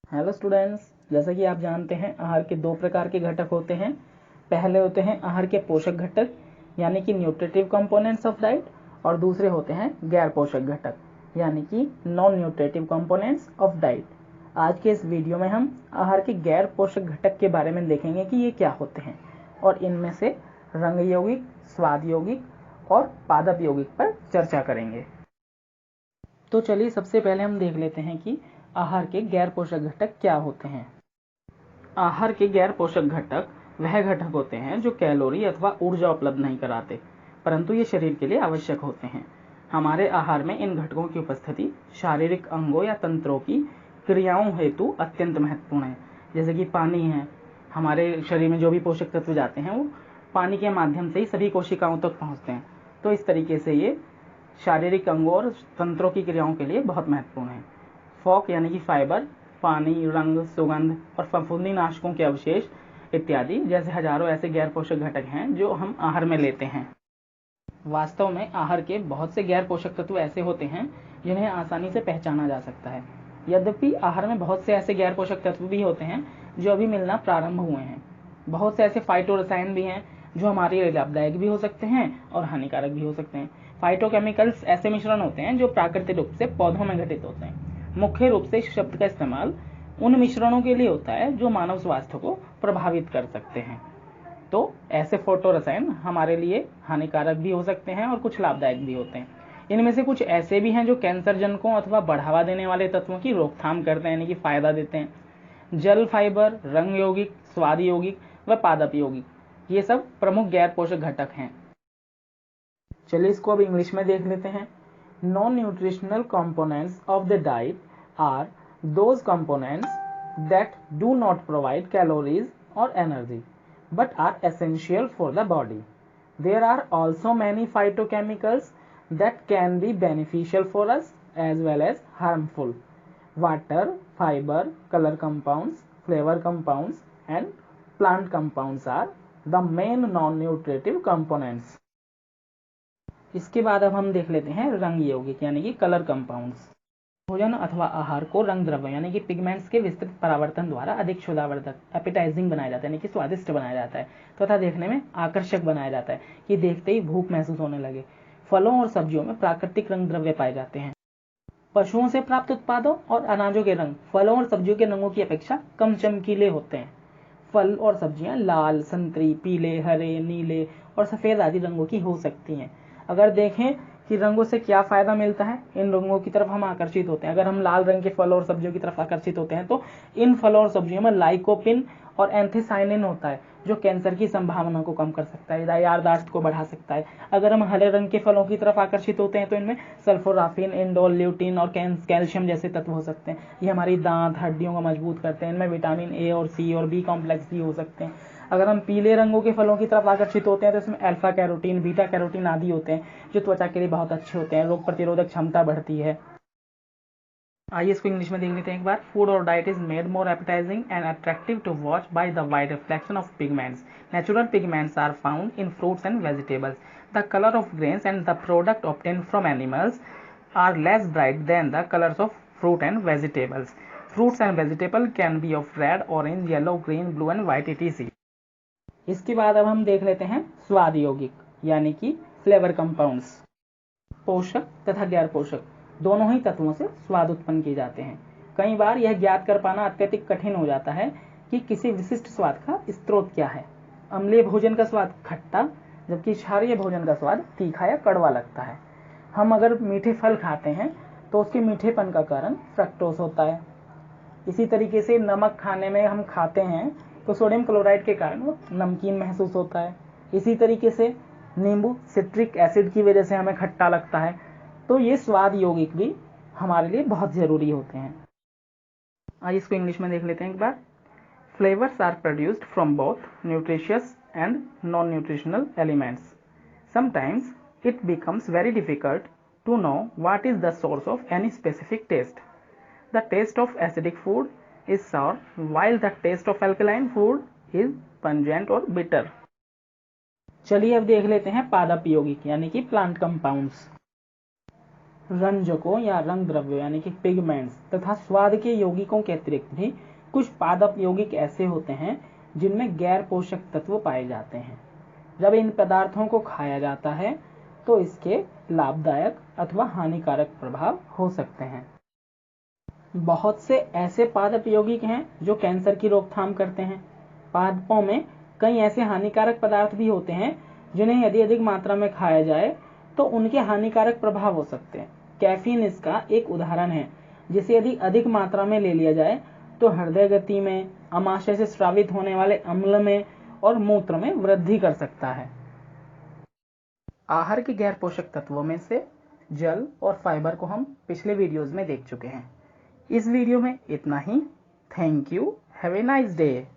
Hello students, जैसा कि आप जानते हैं आहार के दो प्रकार के घटक होते हैं। पहले होते हैं आहार के पोषक घटक यानी कि न्यूट्रिटिव कंपोनेंट्स ऑफ डाइट, और दूसरे होते हैं गैर पोषक घटक यानी कि non nutritive components of diet. आज के इस वीडियो में हम आहार के गैर पोषक घटक के बारे में देखेंगे कि ये क्या होते हैं और इनमें से रंग यौगिक, स्वाद यौगिक और पादप यौगिक पर चर्चा करेंगे। तो चलिए सबसे पहले हम देख लेते हैं कि आहार के गैर पोषक घटक क्या होते हैं। आहार के गैर पोषक घटक वह घटक होते हैं जो कैलोरी अथवा ऊर्जा उपलब्ध नहीं कराते, परंतु ये शरीर के लिए आवश्यक होते हैं। हमारे आहार में इन घटकों की उपस्थिति शारीरिक अंगों या तंत्रों की क्रियाओं हेतु अत्यंत महत्वपूर्ण है। जैसे कि पानी है, हमारे शरीर में जो भी पोषक तत्व जाते हैं वो पानी के माध्यम से ही सभी कोशिकाओं तक पहुँचते हैं। तो इस तरीके से ये शारीरिक अंगों और तंत्रों की क्रियाओं के लिए बहुत महत्वपूर्ण है। फॉक यानी कि फाइबर, पानी, रंग, सुगंध और फफूंदी नाशकों के अवशेष इत्यादि जैसे हजारों ऐसे गैर पोषक घटक हैं जो हम आहार में लेते हैं। वास्तव में आहार के बहुत से गैर पोषक तत्व ऐसे होते हैं जिन्हें आसानी से पहचाना जा सकता है। यद्यपि आहार में बहुत से ऐसे गैर पोषक तत्व भी होते हैं जो अभी मिलना प्रारंभ हुए हैं। बहुत से ऐसे फाइटोरसायन भी हैं जो हमारे लिए लाभदायक भी हो सकते हैं और हानिकारक भी हो सकते हैं। फाइटोकेमिकल्स ऐसे मिश्रण होते हैं जो प्राकृतिक रूप से पौधों में घटित होते हैं। मुख्य रूप से इस शब्द का इस्तेमाल उन मिश्रणों के लिए होता है जो मानव स्वास्थ्य को प्रभावित कर सकते हैं। तो ऐसे फाइटोरसायन हमारे लिए हानिकारक भी हो सकते हैं और कुछ लाभदायक भी होते हैं। इनमें से कुछ ऐसे भी हैं जो कैंसर जनकों अथवा बढ़ावा देने वाले तत्वों की रोकथाम करते हैं, यानी कि फायदा देते हैं। जल फाइबर, रंग यौगिक, स्वाद यौगिक व पादप यौगिक, ये सब प्रमुख गैर पोषक घटक हैं। चलिए इसको अब इंग्लिश में देख लेते हैं। Non-nutritional components of the diet are those components that do not provide calories or energy but are essential for the body. There are also many phytochemicals that can be beneficial for us as well as harmful. Water, fiber, color compounds, flavor compounds and plant compounds are the main non-nutritive components. इसके बाद अब हम देख लेते हैं रंग यौगिक यानी कि कलर कंपाउंड्स। भोजन अथवा आहार को रंग द्रव्य यानी कि पिगमेंट्स के विस्तृत परावर्तन द्वारा अधिक क्षुधावर्धक, एपेटाइजिंग बनाया जाता है, यानी कि स्वादिष्ट बनाया जाता है तथा देखने में आकर्षक बनाया जाता है कि देखते ही भूख महसूस होने लगे। फलों और सब्जियों में प्राकृतिक रंग द्रव्य पाए जाते हैं। पशुओं से प्राप्त उत्पादों और अनाजों के रंग फलों और सब्जियों के रंगों की अपेक्षा कम चमकीले होते हैं। फल और सब्जियां लाल, संतरी, पीले, हरे, नीले और सफेद आदि रंगों की हो सकती हैं। अगर देखें कि रंगों से क्या फायदा मिलता है, इन रंगों की तरफ हम आकर्षित होते हैं। अगर हम लाल रंग के फल और सब्जियों की तरफ आकर्षित होते हैं तो इन फलों और सब्जियों में लाइकोपिन और एंथोसायनिन होता है जो कैंसर की संभावना को कम कर सकता है, याददाश्त को बढ़ा सकता है। अगर हम हरे रंग के फलों की तरफ आकर्षित होते हैं तो इनमें सल्फोराफिन, इंडोल, ल्यूटिन और कैल्शियम जैसे तत्व हो सकते हैं। ये हमारी दांत, हड्डियों को मजबूत करते हैं। इनमें विटामिन ए और सी और बी कॉम्प्लेक्स भी हो सकते हैं। अगर हम पीले रंगों के फलों की तरफ आकर्षित होते हैं तो इसमें अल्फा कैरोटीन, बीटा कैरोटीन आदि होते हैं जो त्वचा के लिए बहुत अच्छे होते हैं, रोग प्रतिरोधक क्षमता बढ़ती है। आइए इसको इंग्लिश में देख लेते हैं एक बार। फूड और diet is made more appetising and attractive to watch by the wide reflection of pigments. Natural pigments are found in fruits and vegetables. The color of grains and the product obtained from animals are less bright than the colors of fruit and vegetables. Fruits and vegetables can be of red, orange, yellow, green, blue and white etc. इसके बाद अब हम देख लेते हैं स्वाद यौगिक यानी कि फ्लेवर कंपाउंड्स। पोषक तथा गैर पोषक दोनों ही तत्वों से स्वाद उत्पन्न किए जाते हैं। कई बार यह ज्ञात कर पाना अत्यधिक कठिन हो जाता है कि किसी विशिष्ट स्वाद का स्रोत क्या है। अम्लीय भोजन का स्वाद खट्टा, जबकि क्षारीय भोजन का स्वाद तीखा या कड़वा लगता है। हम अगर मीठे फल खाते हैं तो उसके मीठेपन का कारण फ्रक्टोज होता है। इसी तरीके से नमक खाने में हम खाते हैं तो सोडियम क्लोराइड के कारण वो नमकीन महसूस होता है। इसी तरीके से नींबू सिट्रिक एसिड की वजह से हमें खट्टा लगता है। तो ये स्वाद यौगिक भी हमारे लिए बहुत जरूरी होते हैं। आइए इसको इंग्लिश में देख लेते हैं एक बार। Flavours are produced from both nutritious and non nutritional elements. Sometimes it becomes very difficult to know what is the source of any specific taste. The taste of acidic food is sour, while the taste of alkaline food is pungent or bitter. चलिए अब देख लेते हैं पादप यौगिक यानी कि plant compounds. रंजकों या रंग द्रव्यों यानी कि पिगमेंट्स तथा स्वाद के यौगिकों के अतिरिक्त भी कुछ पादप यौगिक ऐसे होते हैं जिनमें गैर पोषक तत्व पाए जाते हैं। जब इन पदार्थों को खाया जाता है तो इसके लाभदायक अथवा हानिकारक प्रभाव हो सकते हैं। बहुत से ऐसे पादप यौगिक हैं जो कैंसर की रोकथाम करते हैं। पादपों में कई ऐसे हानिकारक पदार्थ भी होते हैं जिन्हें यदि अधिक मात्रा में खाया जाए तो उनके हानिकारक प्रभाव हो सकते हैं। कैफीन इसका एक उदाहरण है, जिसे यदि अधिक मात्रा में ले लिया जाए तो हृदय गति में, आमाशय से स्रावित होने वाले अम्ल में और मूत्र में वृद्धि कर सकता है। आहार के गैर पोषक तत्वों में से जल और फाइबर को हम पिछले वीडियोज में देख चुके हैं। इस वीडियो में इतना ही। Thank you. Have a nice day.